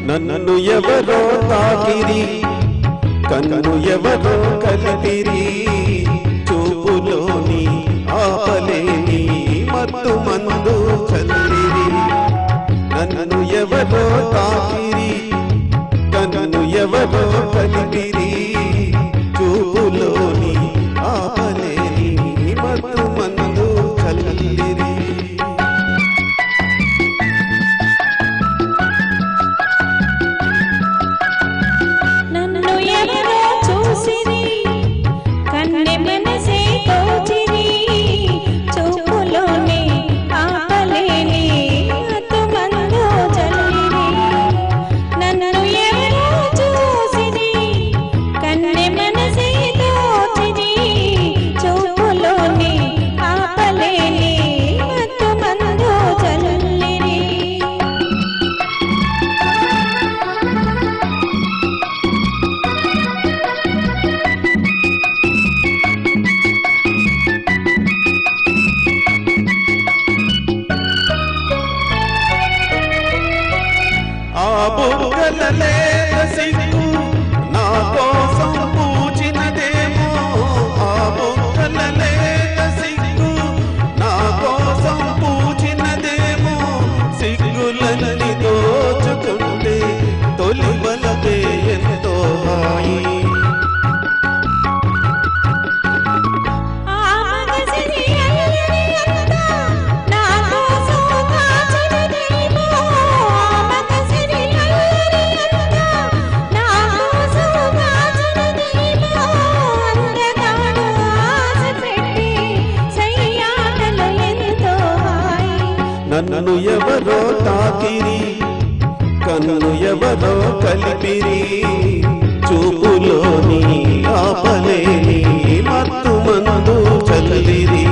నన్ను ఎవరో తాకిరి కన్ను ఎవరో కలిపిరి చూపులోని ఆపలేని మత్తు మందు చల్లిరి నన్ను ఎవరో తాకిరి కన్ను ఎవరో కలిపిరి చూపులోని ఆపలేని మత్తు మందు చల్లిరి సిగ్గు నా కోసం పూచినదేమో ఆ బొక్కలలేక సిగ్గు నా కోసం పూచినదేమో సిగ్గులన్నీ దోచుకుంటే తొలి బలపే ఎంతో హాయి నన్ను ఎవరో తాకిరి కన్ను ఎవరో కలిపిరి చూపులోని ఆపలేని మత్తు మందు చల్లిరి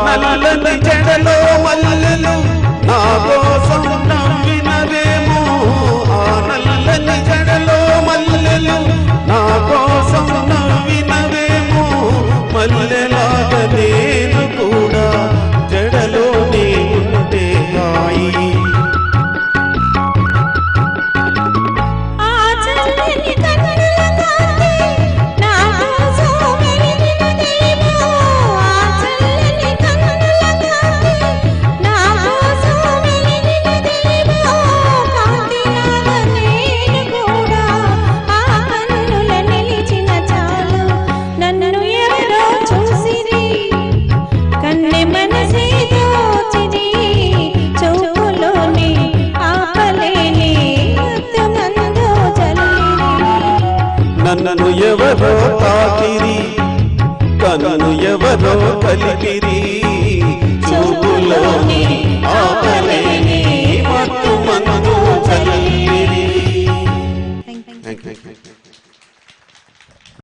నల్లని జడలో మల్లెలు నా కోసం నవ్వినవేమో ఆ నల్లని జడలో మల్లెలు నా కోసం నవ్వినవేమో మల్లెలాగా నేను కూడా జడలోనే ఉంటే హాయి నన్ను ఎవరో తాకిరి కన్ను ఎవరో కలిపిరి చూపులోని ఆపలేని మత్తు మందు చల్లిరి.